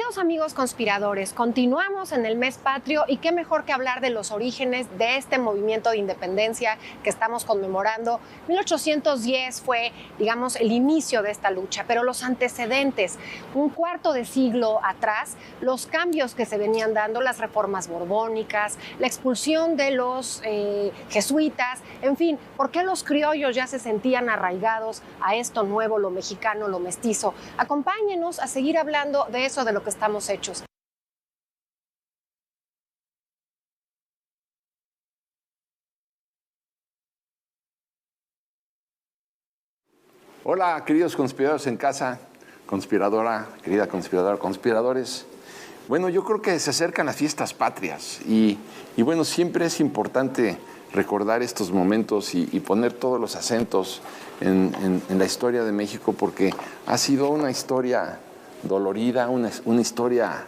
Queridos amigos conspiradores, continuamos en el mes patrio y qué mejor que hablar de los orígenes de este movimiento de independencia que estamos conmemorando. 1810 fue, digamos, el inicio de esta lucha, pero los antecedentes, un cuarto de siglo atrás, los cambios que se venían dando, las reformas borbónicas, la expulsión de los jesuitas, en fin, ¿por qué los criollos ya se sentían arraigados a esto nuevo, lo mexicano, lo mestizo? Acompáñenos a seguir hablando de eso, de lo que estamos hechos. Hola, queridos conspiradores en casa, conspiradora, querida conspiradora, conspiradores. Bueno, yo creo que se acercan las fiestas patrias y bueno, siempre es importante recordar estos momentos y poner todos los acentos en la historia de México, porque ha sido una historia dolorida, una historia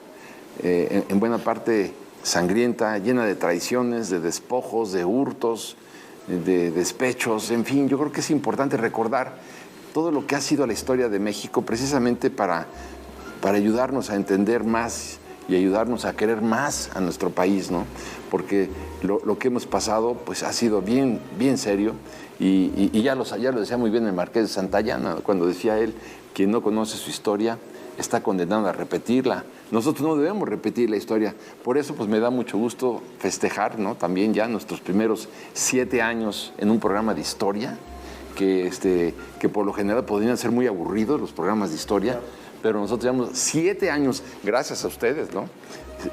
en buena parte sangrienta, llena de traiciones, de despojos, de hurtos, de despechos, en fin, yo creo que es importante recordar todo lo que ha sido la historia de México precisamente para ayudarnos a entender más y ayudarnos a querer más a nuestro país, ¿no? Porque lo que hemos pasado pues ha sido bien serio y ya lo decía muy bien el Marqués de Santayana cuando decía él: quien no conoce su historia está condenado a repetirla. Nosotros no debemos repetir la historia. Por eso pues me da mucho gusto festejar, ¿no?, también ya nuestros primeros 7 años en un programa de historia, que por lo general podrían ser muy aburridos los programas de historia, pero nosotros llevamos 7 años, gracias a ustedes, ¿no?,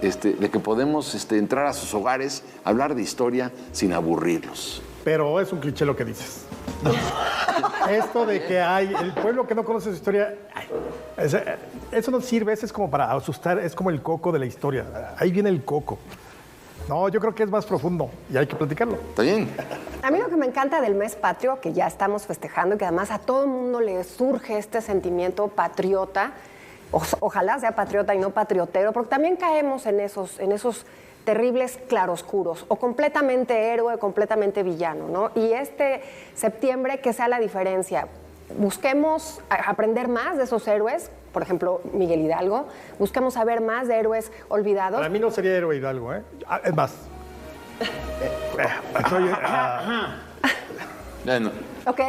de que podemos entrar a sus hogares, hablar de historia sin aburrirlos. Pero es un cliché lo que dices. Esto de que hay el pueblo que no conoce su historia, eso no sirve, eso es como para asustar, es como el coco de la historia. Ahí viene el coco. No, yo creo que es más profundo y hay que platicarlo. Está bien. A mí lo que me encanta del mes patrio, que ya estamos festejando, que además a todo el mundo le surge este sentimiento patriota, ojalá sea patriota y no patriotero, porque también caemos en esos terribles claroscuros, o completamente héroe, o completamente villano, ¿no? Y este septiembre, que sea la diferencia. Busquemos aprender más de esos héroes, por ejemplo, Miguel Hidalgo, busquemos saber más de héroes olvidados. Para mí no sería héroe Hidalgo, ¿eh? Es más. Bueno. Ok,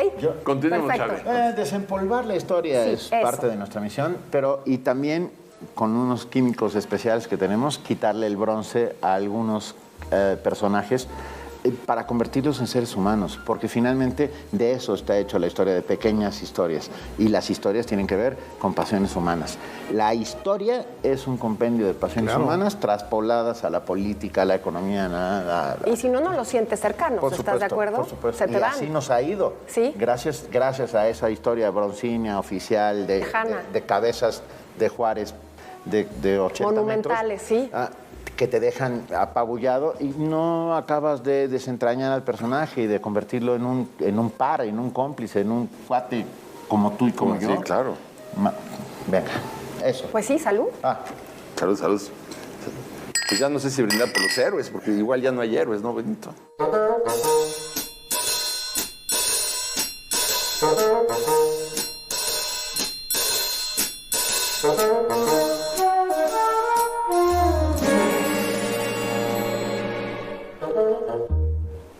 continuemos, Chávez. Desempolvar la historia es parte de nuestra misión, y también con unos químicos especiales que tenemos, quitarle el bronce a algunos personajes para convertirlos en seres humanos, porque finalmente de eso está hecho la historia, de pequeñas historias, y las historias tienen que ver con pasiones humanas. La historia es un compendio de pasiones humanas traspoladas a la política, a la economía, y si no lo sientes cercano, ¿estás de acuerdo? Por supuesto. Se te van. Así nos ha ido. ¿Sí? Gracias a esa historia broncínea, oficial, de cabezas de Juárez de 80 monumentales, metros, sí. Que te dejan apabullado y no acabas de desentrañar al personaje y de convertirlo en un par, en un cómplice, en un cuate como tú y como yo. Sí, claro. Venga, eso. Pues sí, salud. Salud. Pues ya no sé si brindar por los héroes, porque igual ya no hay héroes, ¿no, Benito?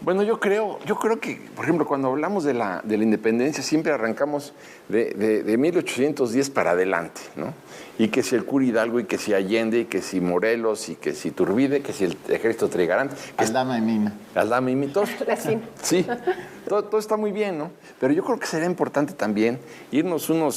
Bueno, yo creo que, por ejemplo, cuando hablamos de la independencia, siempre arrancamos de 1810 para adelante, ¿no? Y que si el Cura Hidalgo, y que si Allende, y que si Morelos, y que si Iturbide, que si el ejército Trigarante. Aldama y Mina. Todos. Sí, todo está muy bien, ¿no? Pero yo creo que sería importante también irnos unos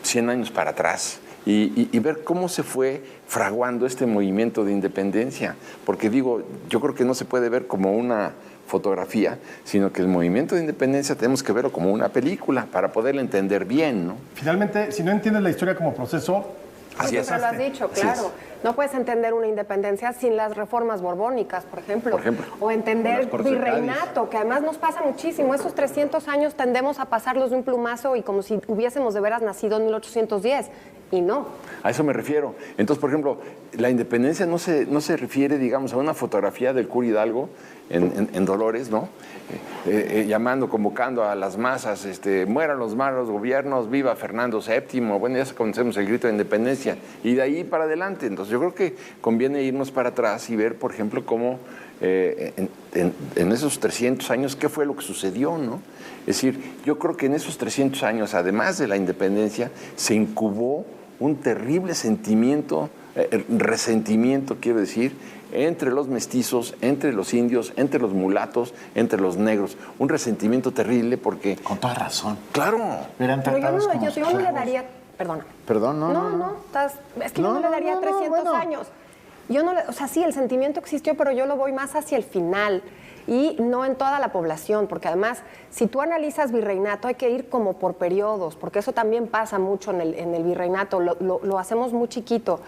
100 años para atrás y ver cómo se fue fraguando este movimiento de independencia. Porque yo creo que no se puede ver como una fotografía, sino que el movimiento de independencia tenemos que verlo como una película para poderla entender bien, ¿no? Finalmente, si no entiendes la historia como proceso... Así es. Siempre lo has dicho, claro. No puedes entender una independencia sin las reformas borbónicas, por ejemplo. O entender virreinato, que además nos pasa muchísimo. Esos 300 años tendemos a pasarlos de un plumazo y como si hubiésemos de veras nacido en 1810. y no. A eso me refiero. Entonces, por ejemplo, la independencia no se refiere, digamos, a una fotografía del cura Hidalgo en Dolores, ¿no? Llamando, convocando a las masas, mueran los malos gobiernos, viva Fernando VII, bueno, ya conocemos el grito de independencia, y de ahí para adelante. Entonces yo creo que conviene irnos para atrás y ver, por ejemplo, cómo en esos 300 años, qué fue lo que sucedió, ¿no? Es decir, yo creo que en esos 300 años, además de la independencia, se incubó un terrible sentimiento, resentimiento, quiero decir, entre los mestizos, entre los indios, entre los mulatos, entre los negros. Un resentimiento terrible porque... Con toda razón. ¡Claro! Eran Pero tratados yo no le daría... Perdona. Perdón, Es que yo no le daría 300 años. Yo no le, o sea, sí, el sentimiento existió, pero yo lo voy más hacia el final y no en toda la población, porque además, si tú analizas virreinato, hay que ir como por periodos, porque eso también pasa mucho en el virreinato, lo hacemos muy chiquito.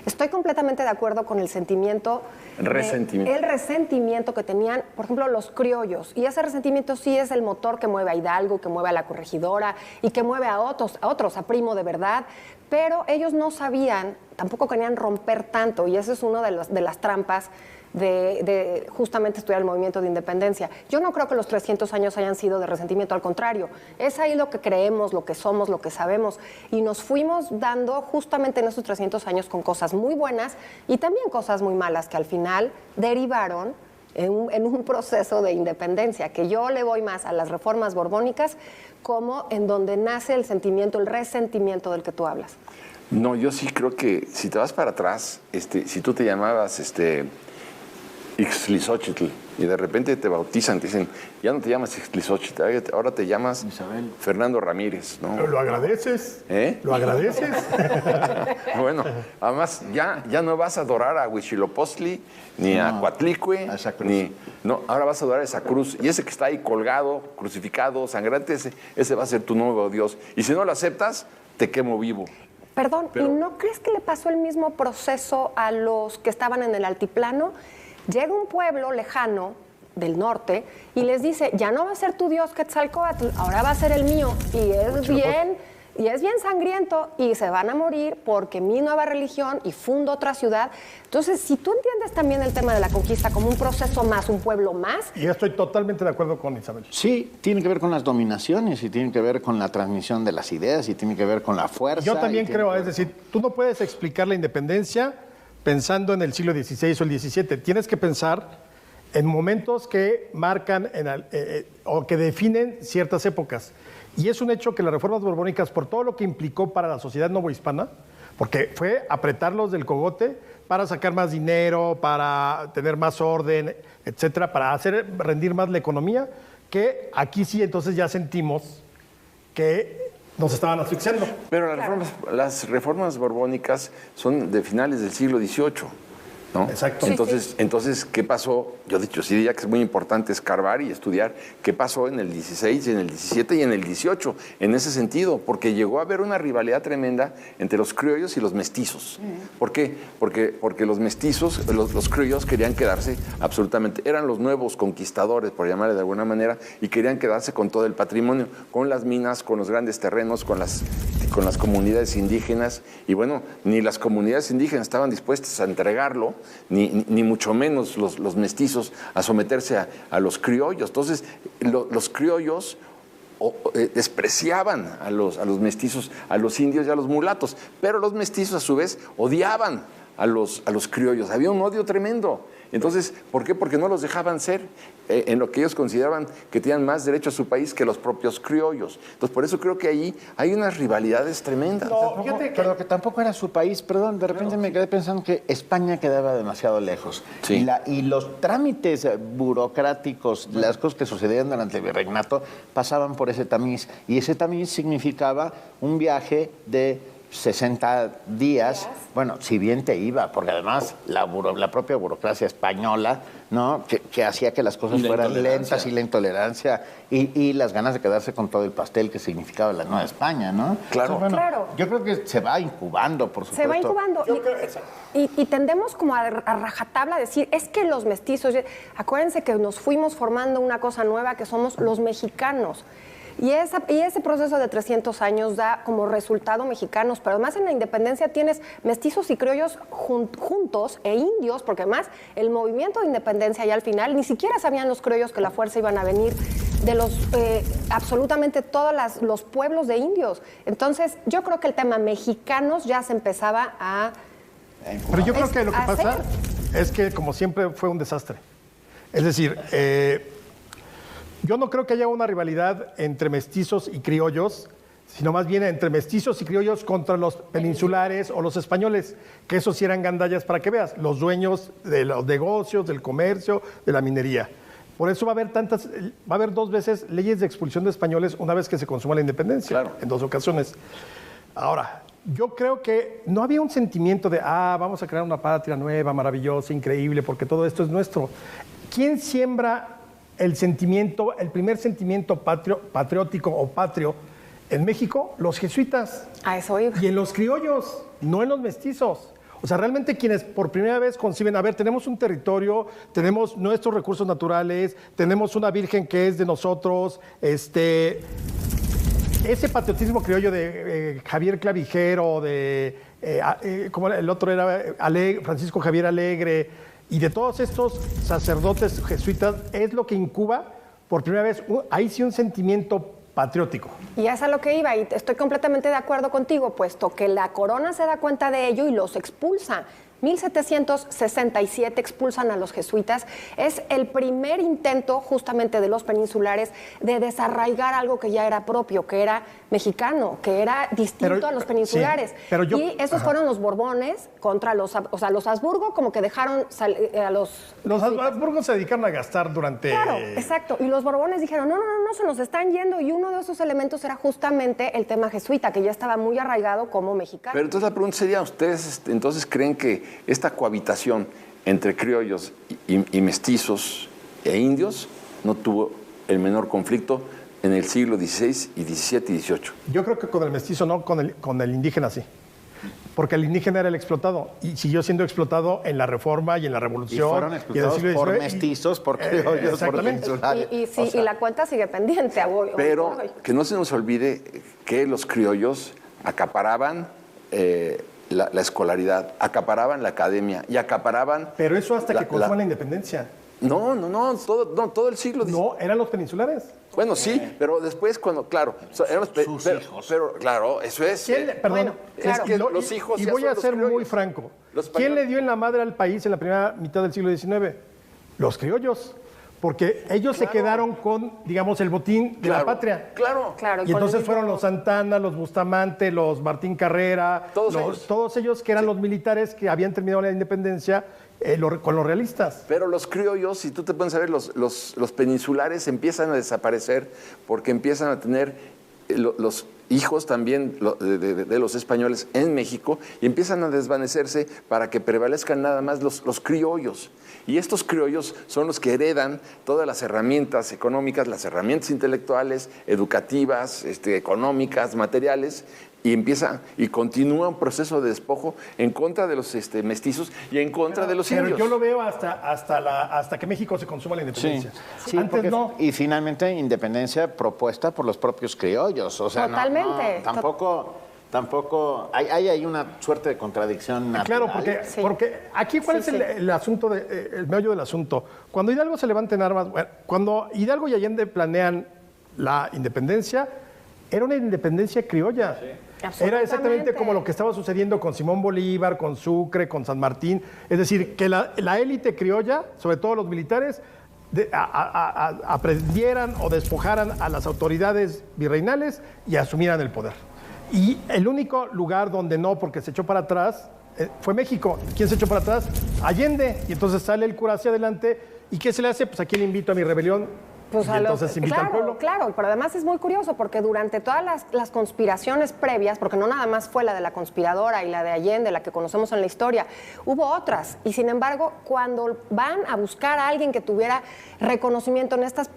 Estoy completamente de acuerdo con el sentimiento. Resentimiento. El resentimiento que tenían, por ejemplo, los criollos. Y ese resentimiento sí es el motor que mueve a Hidalgo, que mueve a la corregidora y que mueve a otros, a Primo de Verdad. Pero ellos no sabían, tampoco querían romper tanto. Y esa es una de las trampas de justamente estudiar el movimiento de independencia. Yo no creo que los 300 años hayan sido de resentimiento, al contrario, es ahí lo que creemos, lo que somos, lo que sabemos, y nos fuimos dando justamente en esos 300 años con cosas muy buenas y también cosas muy malas que al final derivaron en un proceso de independencia, que yo le voy más a las reformas borbónicas como en donde nace el sentimiento, el resentimiento del que tú hablas. No, yo sí creo que si te vas para atrás, si tú te llamabas Ixtlilxóchitl, y de repente te bautizan, te dicen, ya no te llamas Ixtlilxóchitl, ahora te llamas Isabel. Fernando Ramírez, ¿no? ¿Lo agradeces? ¿Lo agradeces? Bueno, además ya no vas a adorar a Huitzilopochtli, ni a Coatlicue, ni... No, ahora vas a adorar esa cruz, y ese que está ahí colgado, crucificado, sangrante, ese va a ser tu nuevo Dios. Y si no lo aceptas, te quemo vivo. Perdón, ¿y no crees que le pasó el mismo proceso a los que estaban en el altiplano? Llega un pueblo lejano del norte y les dice, ya no va a ser tu Dios Quetzalcóatl, ahora va a ser el mío. Y es bien sangriento y se van a morir porque mi nueva religión y fundo otra ciudad. Entonces, si tú entiendes también el tema de la conquista como un proceso más, un pueblo más... Y yo estoy totalmente de acuerdo con Isabel. Sí, tiene que ver con las dominaciones y tiene que ver con la transmisión de las ideas y tiene que ver con la fuerza. Yo también creo, es decir, tú no puedes explicar la independencia pensando en el siglo XVI o el XVII. Tienes que pensar en momentos que marcan o que definen ciertas épocas. Y es un hecho que las reformas borbónicas, por todo lo que implicó para la sociedad novohispana, porque fue apretarlos del cogote para sacar más dinero, para tener más orden, etcétera, para hacer rendir más la economía, que aquí sí entonces ya sentimos que nos estaban asfixiando. Pero las reformas borbónicas son de finales del siglo XVIII, ¿no? Exacto. Entonces, ¿qué pasó? Yo sí diría que es muy importante escarbar y estudiar qué pasó en el XVI, en el XVII y en el XVIII, en ese sentido, porque llegó a haber una rivalidad tremenda entre los criollos y los mestizos. ¿Por qué? Porque los mestizos, los criollos querían quedarse absolutamente, eran los nuevos conquistadores, por llamarle de alguna manera, y querían quedarse con todo el patrimonio, con las minas, con los grandes terrenos, con las comunidades indígenas, y bueno, ni las comunidades indígenas estaban dispuestas a entregarlo, ni mucho menos los mestizos a someterse a los criollos. Entonces, los criollos despreciaban a los mestizos, a los indios y a los mulatos, pero los mestizos a su vez odiaban a los criollos. Había un odio tremendo. Entonces, ¿por qué? Porque no los dejaban ser en lo que ellos consideraban que tenían más derecho a su país que los propios criollos. Entonces, por eso creo que ahí hay unas rivalidades tremendas. No, pero que tampoco era su país, perdón, de repente me quedé pensando que España quedaba demasiado lejos. Sí. Y los trámites burocráticos, las cosas que sucedían durante el virreinato, pasaban por ese tamiz. Y ese tamiz significaba un viaje de 60 días, bueno, si bien te iba, porque además la propia burocracia española, ¿no? que hacía que las cosas fueran lentas, y la intolerancia y las ganas de quedarse con todo el pastel que significaba la Nueva España, ¿no? Claro. Entonces, bueno, Claro. Yo creo que se va incubando, por supuesto. Se va incubando. Y tendemos como a rajatabla a decir, es que los mestizos, acuérdense que nos fuimos formando una cosa nueva que somos los mexicanos. Y ese proceso de 300 años da como resultado mexicanos, pero además en la independencia tienes mestizos y criollos juntos e indios, porque además el movimiento de independencia ya al final ni siquiera sabían los criollos que la fuerza iban a venir de los absolutamente todos los pueblos de indios. Entonces, yo creo que el tema mexicanos ya se empezaba a... Pero yo creo que lo que pasa es que, como siempre, fue un desastre. Es decir, yo no creo que haya una rivalidad entre mestizos y criollos, sino más bien entre mestizos y criollos contra los peninsulares o los españoles, que esos sí eran gandallas, para que veas, los dueños de los negocios, del comercio, de la minería. Por eso va a haber 2 veces leyes de expulsión de españoles una vez que se consuma la independencia, claro, en 2 ocasiones. Ahora, yo creo que no había un sentimiento de, vamos a crear una patria nueva, maravillosa, increíble, porque todo esto es nuestro. ¿Quién siembra el primer sentimiento patriótico o patrio en México? Los jesuitas. A eso iba. Y en los criollos, no en los mestizos. O sea, realmente quienes por primera vez conciben, a ver, tenemos un territorio, tenemos nuestros recursos naturales, tenemos una virgen que es de nosotros, ese patriotismo criollo de Javier Clavijero, como el otro era Francisco Javier Alegre, y de todos estos sacerdotes jesuitas, es lo que incuba por primera vez, ahí sí un sentimiento patriótico. Y es a lo que iba, y estoy completamente de acuerdo contigo, puesto que la corona se da cuenta de ello y los expulsa. 1767 expulsan a los jesuitas. Es el primer intento justamente de los peninsulares de desarraigar algo que ya era propio, que era mexicano, que era distinto a los peninsulares. Sí, y esos fueron los Borbones contra los Habsburgo, como que dejaron a los... Los Habsburgo se dedicaron a gastar durante... Claro, exacto. Y los Borbones dijeron, no, se nos están yendo. Y uno de esos elementos era justamente el tema jesuita, que ya estaba muy arraigado como mexicano. Pero entonces la pregunta sería, ¿ustedes entonces creen que esta cohabitación entre criollos y mestizos e indios no tuvo el menor conflicto en el siglo XVI y XVII y XVIII? Yo creo que con el mestizo no, con el indígena sí. Porque el indígena era el explotado y siguió siendo explotado en la Reforma y en la Revolución. Y fueron explotados por mestizos, por criollos, por peninsulares. Y la cuenta sigue pendiente. Pero que no se nos olvide que los criollos acaparaban la escolaridad, acaparaban la academia y acaparaban... Pero eso hasta que consuman la independencia. No, todo el siglo XIX. No, eran los peninsulares. Bueno, sí, pero después cuando, claro, eran sus hijos. Pero claro, eso es... Perdón, es que los hijos... Y voy a ser muy franco. ¿Quién le dio en la madre al país en la primera mitad del siglo XIX? Los criollos. Porque ellos se quedaron con, digamos, el botín de la patria. Claro. Y entonces fueron los Santana, los Bustamante, los Martín Carrera, todos ellos que eran los militares que habían terminado la independencia con los realistas. Pero los criollos, si tú te puedes saber, los peninsulares empiezan a desaparecer porque empiezan a tener los hijos también de los españoles en México y empiezan a desvanecerse para que prevalezcan nada más los criollos. Y estos criollos son los que heredan todas las herramientas económicas, las herramientas intelectuales, educativas, económicas, materiales, y continúa un proceso de despojo en contra de los mestizos y en contra de los indios. Pero yo lo veo hasta que México se consuma la independencia. Sí, antes no. Y finalmente independencia propuesta por los propios criollos. O sea, totalmente. Tampoco hay una suerte de contradicción natural. Claro, porque aquí cuál es el asunto, el meollo del asunto. Cuando Hidalgo se levanta en armas, cuando Hidalgo y Allende planean la independencia, era una independencia criolla. Sí. Era exactamente como lo que estaba sucediendo con Simón Bolívar, con Sucre, con San Martín. Es decir, que la élite criolla, sobre todo los militares, aprendieran o despojaran a las autoridades virreinales y asumieran el poder. Y el único lugar donde no, porque se echó para atrás, fue México. ¿Quién se echó para atrás? Allende. Y entonces sale el cura hacia adelante. ¿Y qué se le hace? Pues aquí le invito a mi rebelión. Pues y entonces invita al pueblo. Claro, pero además es muy curioso porque durante todas las conspiraciones previas, porque no nada más fue la de la conspiradora y la de Allende, la que conocemos en la historia, hubo otras. Y sin embargo, cuando van a buscar a alguien que tuviera reconocimiento en estas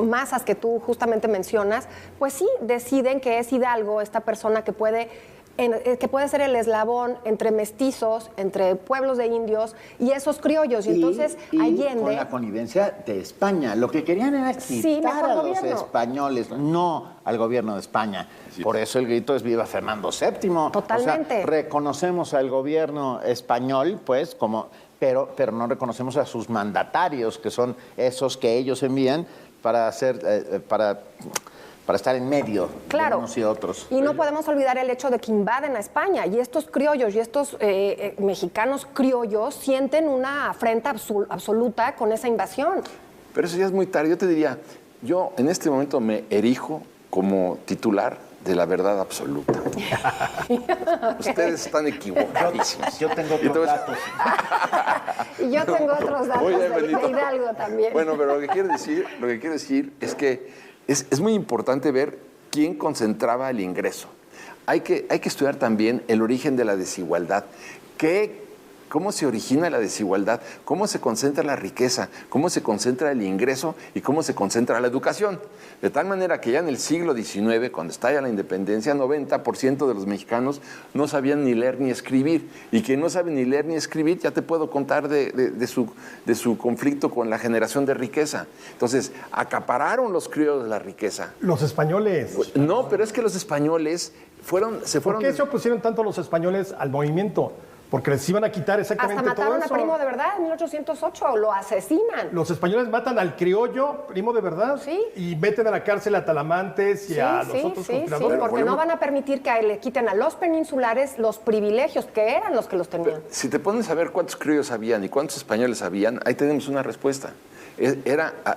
masas que tú justamente mencionas, pues sí, deciden que es Hidalgo esta persona que puede que puede ser el eslabón entre mestizos, entre pueblos de indios y esos criollos. Y entonces Allende... con la connivencia de España. Lo que querían era quitar a los españoles, no al gobierno de España. Sí. Por eso el grito es viva Fernando VII. Totalmente. O sea, reconocemos al gobierno español, pues, como... Pero no reconocemos a sus mandatarios, que son esos que ellos envían para hacer... para estar en medio de unos y otros. Y no podemos olvidar el hecho de que invaden a España y estos criollos y estos mexicanos criollos sienten una afrenta absoluta con esa invasión. Pero eso ya es muy tarde. Yo te diría, yo en este momento me erijo como titular de la verdad absoluta. Ustedes están equivocadísimos. Yo tengo otros datos. Y yo tengo otros datos de Hidalgo también. Bueno, pero lo que quiero decir es que es muy importante ver quién concentraba el ingreso. Hay que estudiar también el origen de la desigualdad. ¿Cómo se origina la desigualdad? ¿Cómo se concentra la riqueza? ¿Cómo se concentra el ingreso? ¿Y cómo se concentra la educación? De tal manera que ya en el siglo XIX, cuando estalla la independencia, 90% de los mexicanos no sabían ni leer ni escribir. Y quien no sabe ni leer ni escribir, ya te puedo contar de su conflicto con la generación de riqueza. Entonces, acapararon los criollos la riqueza. Los españoles. No, pero es que los españoles se fueron... ¿Por qué se opusieron tanto los españoles al movimiento? Porque les iban a quitar exactamente todo eso. Hasta mataron a Primo de Verdad en 1808, lo asesinan. Los españoles matan al criollo, Primo de Verdad, sí, y meten a la cárcel a Talamantes y a los otros conspiradores. Sí, porque no van a permitir que le quiten a los peninsulares los privilegios que eran los que los tenían. Pero, si te pones a ver cuántos criollos habían y cuántos españoles habían, ahí tenemos una respuesta.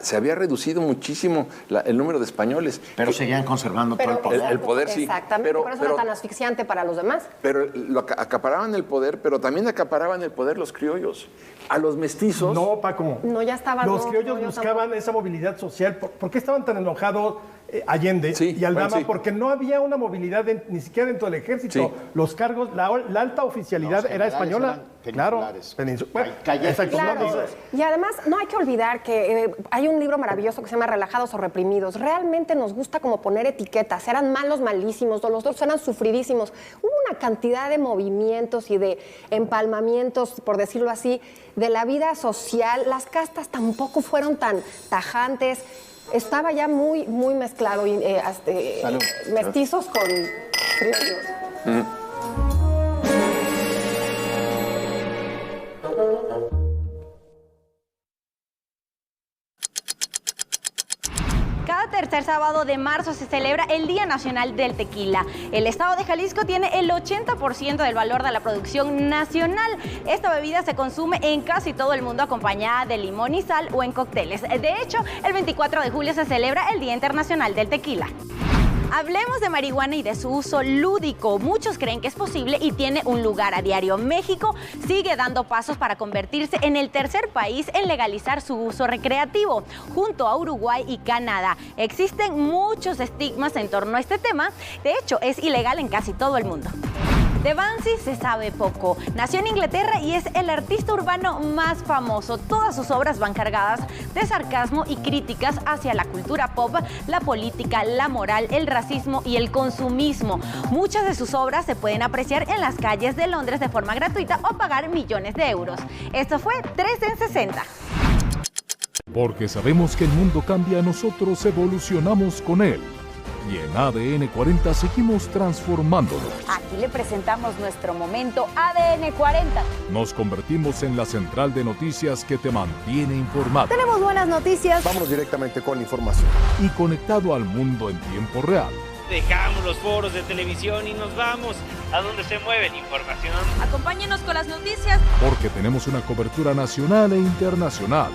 Se había reducido muchísimo el número de españoles. Pero seguían conservando todo el poder. El poder, sí. Exactamente, por eso era tan asfixiante para los demás. Pero acaparaban el poder, pero también acaparaban el poder los criollos. A los mestizos... No, Paco. No, ya estaban... Los criollos buscaban esa movilidad social. ¿Por qué estaban tan enojados Allende y Aldama? Porque no había una movilidad ni siquiera dentro del ejército. Sí. Los cargos, la alta oficialidad era española. Claro. Bueno, claro. Y además, no hay que olvidar que hay un libro maravilloso que se llama Relajados o Reprimidos. Realmente nos gusta como poner etiquetas. Eran malos, malísimos, los dos eran sufridísimos. Hubo una cantidad de movimientos y de empalmamientos, por decirlo así, de la vida social. Las castas tampoco fueron tan tajantes. Estaba ya muy, muy mezclado, mestizos con criollos. Cada tercer sábado de marzo se celebra el Día Nacional del Tequila. El estado de Jalisco tiene el 80% del valor de la producción nacional. Esta bebida se consume en casi todo el mundo acompañada de limón y sal o en cócteles. De hecho, el 24 de julio se celebra el Día Internacional del Tequila. Hablemos de marihuana y de su uso lúdico. Muchos creen que es posible y tiene un lugar a diario. México sigue dando pasos para convertirse en el tercer país en legalizar su uso recreativo, junto a Uruguay y Canadá. Existen muchos estigmas en torno a este tema. De hecho, es ilegal en casi todo el mundo. De Banksy se sabe poco. Nació en Inglaterra y es el artista urbano más famoso. Todas sus obras van cargadas de sarcasmo y críticas hacia la cultura pop, la política, la moral, el racismo y el consumismo. Muchas de sus obras se pueden apreciar en las calles de Londres de forma gratuita o pagar millones de euros. Esto fue 3 en 60. Porque sabemos que el mundo cambia, nosotros evolucionamos con él. Y en ADN 40 seguimos transformándolo. Aquí le presentamos nuestro momento ADN 40. Nos convertimos en la central de noticias que te mantiene informado. Tenemos buenas noticias. Vamos directamente con la información. Y conectado al mundo en tiempo real. Dejamos los foros de televisión y nos vamos a donde se mueve la información. Acompáñenos con las noticias. Porque tenemos una cobertura nacional e internacional.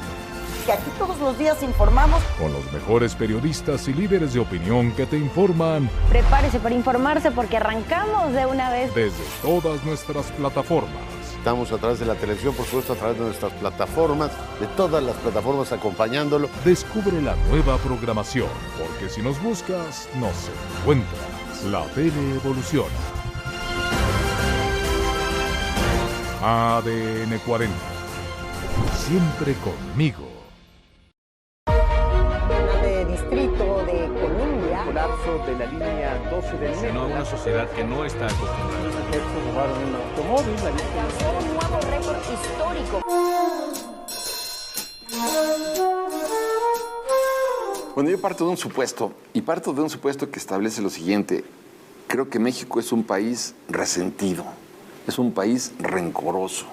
Que aquí todos los días informamos con los mejores periodistas y líderes de opinión que te informan. Prepárese para informarse porque arrancamos de una vez. Desde todas nuestras plataformas. Estamos a través de la televisión, por supuesto, a través de nuestras plataformas, de todas las plataformas acompañándolo. Descubre la nueva programación, porque si nos buscas, nos encuentras. La tele evoluciona. ADN 40. Siempre conmigo. Distrito de Columbia. Colapso uso de la línea 12 del metro. No, una sociedad que no está acostumbrada. Se robaron un automóvil. Alcanzó un nuevo récord histórico. Bueno, yo parto de un supuesto, que establece lo siguiente. Creo que México es un país resentido, es un país rencoroso.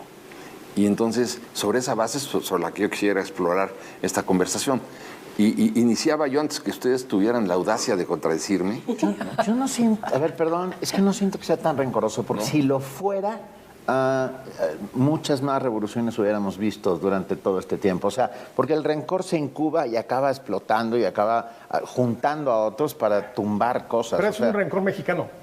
Y entonces, sobre esa base, sobre la que yo quisiera explorar esta conversación. Y iniciaba yo antes que ustedes tuvieran la audacia de contradecirme. Yo no siento, a ver, perdón, es que no siento que sea tan rencoroso, porque si lo fuera, muchas más revoluciones hubiéramos visto durante todo este tiempo. O sea, porque el rencor se incuba y acaba explotando y acaba juntando a otros para tumbar cosas. Pero es un rencor mexicano.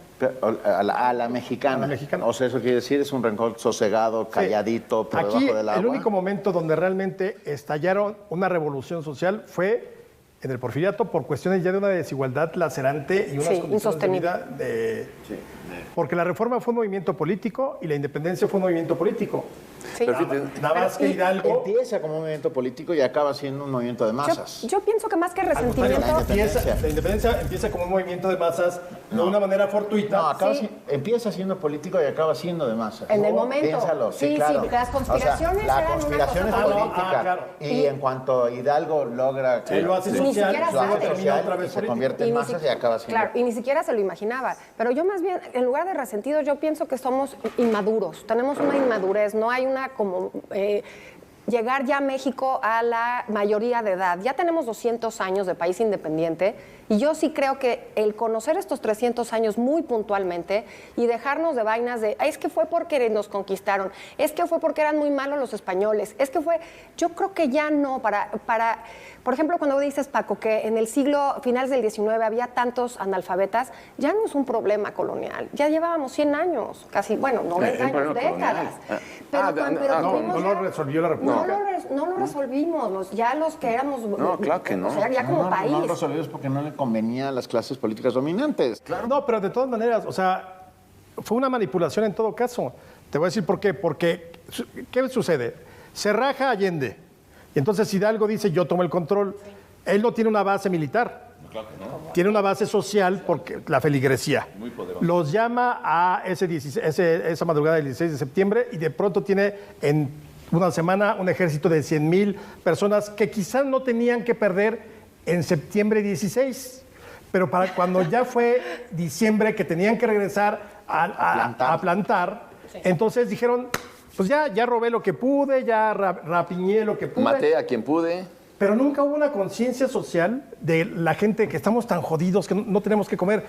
A la mexicana. A la mexicana. O sea, eso quiere decir, es un rencor sosegado, calladito, por Aquí, debajo del agua. el único momento donde realmente estallaron una revolución social fue en el Porfiriato por cuestiones ya de una desigualdad lacerante y unas condiciones de vida porque la reforma fue un movimiento político y la independencia fue un movimiento político. Sí. Nada más que Hidalgo empieza como un movimiento político y acaba siendo un movimiento de masas. Yo pienso que más que resentimiento... La independencia empieza como un movimiento de masas de una manera fortuita. No, empieza siendo político y acaba siendo de masas. En el momento. Piénsalo, sí, claro. Sí, las conspiraciones la eran conspiración es una cosa política. claro. Y en cuanto Hidalgo logra que lo hace social, se convierte en masas y acaba siendo... Claro, y ni siquiera se lo imaginaba. Pero yo más bien, en lugar de resentidos, yo pienso que somos inmaduros. Tenemos una inmadurez, no hay una como... llegar ya a México a la mayoría de edad. Ya tenemos 200 años de país independiente y yo sí creo que el conocer estos 300 años muy puntualmente y dejarnos de vainas de, es que fue porque nos conquistaron, es que fue porque eran muy malos los españoles, es que fue, yo creo que ya no, por ejemplo, cuando dices, Paco, que en el finales del 19 había tantos analfabetas, ya no es un problema colonial, ya llevábamos 100 años, casi, bueno, 90 años, décadas. No lo resolvió la República. No lo resolvimos, ya los que éramos... No, claro que no. O sea, ya como país. No lo resolvimos porque no le convenía a las clases políticas dominantes. Claro. No, pero de todas maneras, o sea, fue una manipulación en todo caso. Te voy a decir por qué. Porque, ¿qué sucede? Se raja Allende. Y entonces Hidalgo dice, yo tomo el control. Sí. Él no tiene una base militar. Claro que no. Tiene una base social porque la feligresía. Muy poderosa. Los llama a esa madrugada del 16 de septiembre y de pronto tiene en una semana un ejército de 100,000 personas que quizás no tenían que perder en septiembre 16. Pero para cuando ya fue diciembre que tenían que regresar a plantar, sí. Entonces dijeron, pues ya robé lo que pude, ya rapiñé lo que pude. Maté a quien pude. Pero nunca hubo una conciencia social de la gente que estamos tan jodidos que no tenemos que comer.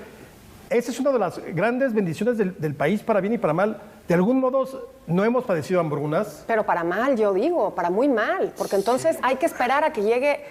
Esa es una de las grandes bendiciones del país, para bien y para mal. De algún modo no hemos padecido hambrunas. Pero para mal, yo digo, para muy mal. Porque entonces hay que esperar a que llegue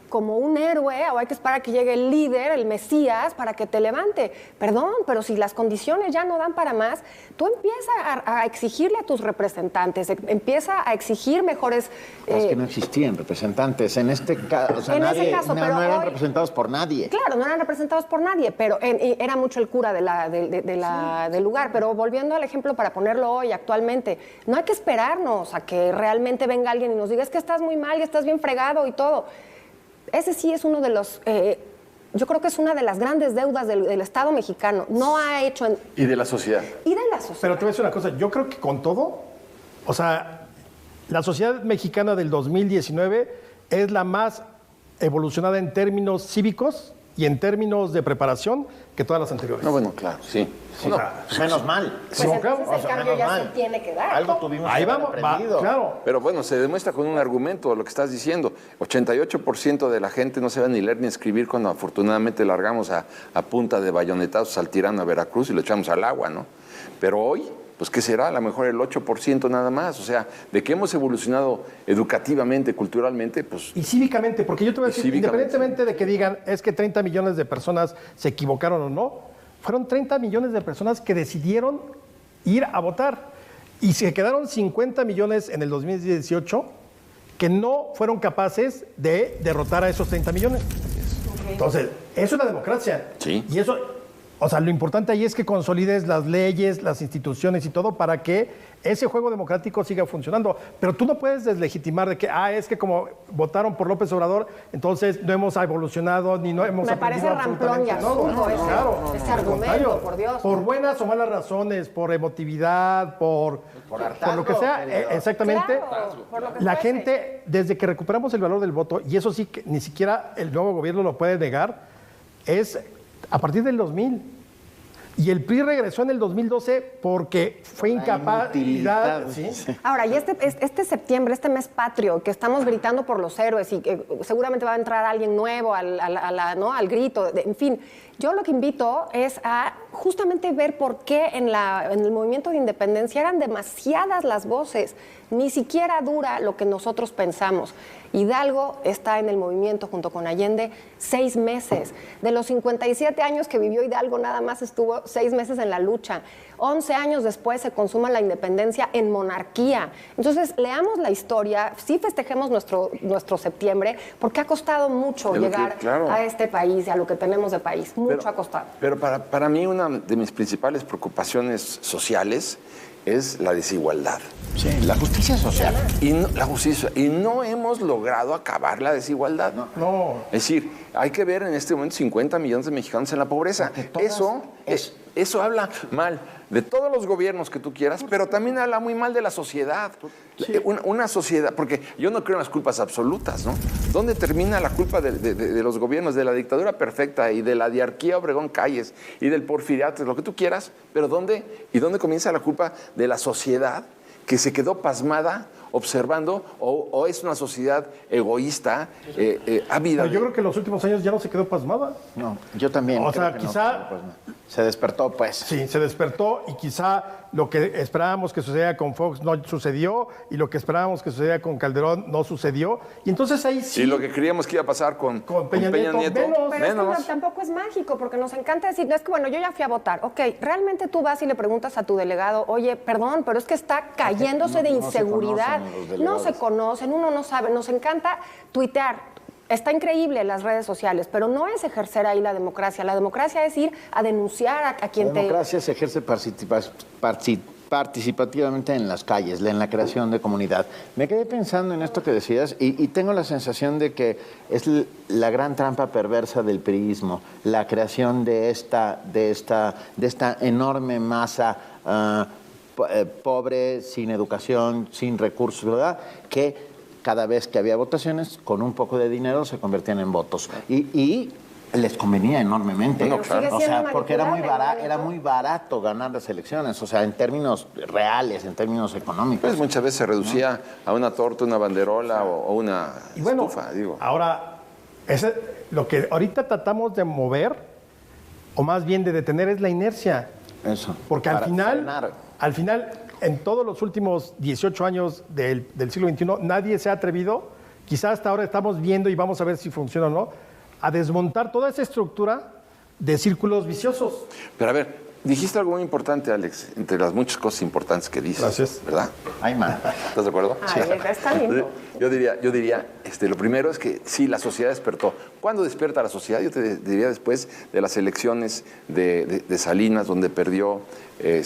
como un héroe o hay que esperar a que llegue el líder, el Mesías, para que te levante. Perdón, pero si las condiciones ya no dan para más, tú empieza a exigirle a tus representantes, empieza a exigir mejores... Es que no existían representantes. En este caso, o sea, no eran representados por nadie. Claro, no eran representados por nadie, pero era mucho el cura del lugar. Pero volviendo al ejemplo para ponerlo hoy, actualmente, no hay que esperarnos a que realmente venga alguien y nos diga, es que estás muy mal y estás bien fregado y todo. Ese sí es uno de los, yo creo que es una de las grandes deudas del Estado mexicano. No ha hecho... Y de la sociedad. Y de la sociedad. Pero te voy a decir una cosa, yo creo que con todo, o sea, la sociedad mexicana del 2019 es la más evolucionada en términos cívicos y en términos de preparación que todas las anteriores. No, bueno, claro, sí. O sea, menos mal. Pues entonces el cambio ya se tiene que dar. Algo tuvimos ahí que vamos, haber aprendido. Claro. Pero bueno, se demuestra con un argumento lo que estás diciendo. 88% de la gente no sabe ni leer ni escribir cuando afortunadamente largamos a punta de bayonetazos al tirano a Veracruz y lo echamos al agua, ¿no? Pero hoy, pues ¿qué será? A lo mejor el 8% nada más. O sea, de que hemos evolucionado educativamente, culturalmente, pues... Y cívicamente, porque yo te voy a decir, independientemente de que digan, es que 30 millones de personas se equivocaron o no, fueron 30 millones de personas que decidieron ir a votar. Y se quedaron 50 millones en el 2018 que no fueron capaces de derrotar a esos 30 millones. Entonces, eso es la democracia. Sí. Y eso, o sea, lo importante ahí es que consolides las leyes, las instituciones y todo para que ese juego democrático siga funcionando. Pero tú no puedes deslegitimar de que, es que como votaron por López Obrador, entonces no hemos evolucionado ni no hemos aprendido. Me parece ramplón y absurdo ese argumento, por Dios. Por buenas o malas razones, por emotividad, por lo que sea, exactamente. Claro, por lo que la fuese. gente, desde que recuperamos el valor del voto, y eso sí que ni siquiera el nuevo gobierno lo puede negar, es a partir del 2000. Y el PRI regresó en el 2012 porque fue incapacidad. ¿Sí? Ahora, y este septiembre, este mes patrio, que estamos gritando por los héroes y que seguramente va a entrar alguien nuevo al grito, en fin, yo lo que invito es a justamente ver por qué en el movimiento de independencia eran demasiadas las voces, ni siquiera dura lo que nosotros pensamos. Hidalgo está en el movimiento junto con Allende 6 meses. De los 57 años que vivió Hidalgo, nada más estuvo 6 meses en la lucha. 11 años después se consuma la independencia en monarquía. Entonces, leamos la historia, sí festejemos nuestro septiembre, porque ha costado mucho llegar a este país y a lo que tenemos de país. Mucho ha costado. Pero para mí una de mis principales preocupaciones sociales es la desigualdad. Sí, la justicia social. Y no hemos logrado acabar la desigualdad. No. Es decir, hay que ver en este momento 50 millones de mexicanos en la pobreza. Eso habla mal de todos los gobiernos que tú quieras, pero también habla muy mal de la sociedad. Sí. Una sociedad, porque yo no creo en las culpas absolutas, ¿no? ¿Dónde termina la culpa de los gobiernos, de la dictadura perfecta y de la diarquía Obregón Calles y del porfiriato, lo que tú quieras? Pero ¿dónde comienza la culpa de la sociedad que se quedó pasmada observando o es una sociedad egoísta, ávida? Pero yo creo que en los últimos años ya no se quedó pasmada. No, yo también. O sea, quizá... Se despertó, pues. Sí, se despertó y quizá lo que esperábamos que sucediera con Fox no sucedió y lo que esperábamos que sucediera con Calderón no sucedió. Y entonces ahí sí... Y lo que creíamos que iba a pasar con Peña Nieto. Pero es que tampoco es mágico, porque nos encanta decir, es que bueno, yo ya fui a votar. Ok, realmente tú vas y le preguntas a tu delegado, oye, perdón, pero es que está cayéndose de inseguridad. No se conocen, uno no sabe. Nos encanta tuitear. Está increíble las redes sociales, pero no es ejercer ahí la democracia. La democracia es ir a denunciar a quien te... La democracia se ejerce participativamente en las calles, en la creación de comunidad. Me quedé pensando en esto que decías y tengo la sensación de que es la gran trampa perversa del priismo, la creación de esta enorme masa pobre, sin educación, sin recursos, ¿verdad? Que cada vez que había votaciones, con un poco de dinero se convertían en votos. Y les convenía enormemente. No, claro. O sea, porque era muy barato ganar las elecciones, o sea, en términos reales, en términos económicos. Pues muchas veces se reducía a una torta, una banderola o una estufa, digo. Ahora, lo que ahorita tratamos de mover, o más bien de detener, es la inercia. Eso. Porque al final, en todos los últimos 18 años del siglo XXI, nadie se ha atrevido, quizás hasta ahora estamos viendo y vamos a ver si funciona o no, a desmontar toda esa estructura de círculos viciosos. Pero a ver, dijiste algo muy importante, Alex, entre las muchas cosas importantes que dices. Gracias. ¿Verdad? Ay, man. ¿Estás de acuerdo? Ay, está lindo. Yo diría, lo primero es que sí, la sociedad despertó. ¿Cuándo despierta la sociedad? Yo te diría después de las elecciones de Salinas, donde perdió...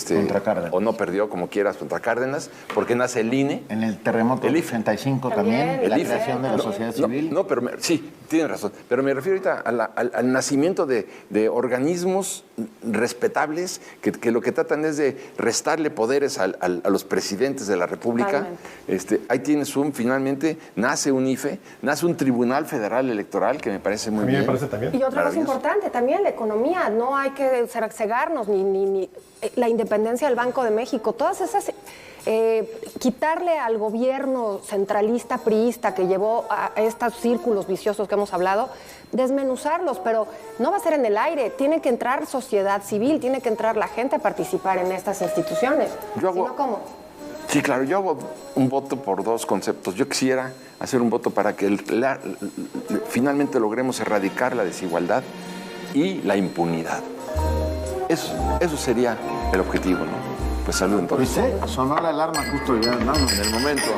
contra Cárdenas. O no perdió, como quieras, contra Cárdenas, porque nace el INE. En el terremoto del 85 también, la creación de la sociedad civil. No, pero sí, tienes razón. Pero me refiero ahorita al nacimiento de organismos respetables que lo que tratan es de restarle poderes a los presidentes de la República. Ahí tienes finalmente, nace un IFE, nace un Tribunal Federal Electoral, que me parece muy bien. A mí me parece también. Y otra cosa importante, también la economía. No hay que cegarnos ni la independencia del Banco de México, todas esas, quitarle al gobierno centralista priista que llevó a estos círculos viciosos que hemos hablado, desmenuzarlos, pero no va a ser en el aire, tiene que entrar sociedad civil, tiene que entrar la gente a participar en estas instituciones. ¿Cómo? Sí, claro, yo hago un voto por 2 conceptos. Yo quisiera hacer un voto para que finalmente logremos erradicar la desigualdad y la impunidad. Eso sería el objetivo, ¿no? Pues salud entonces. Sonó la alarma justo ya, en el momento.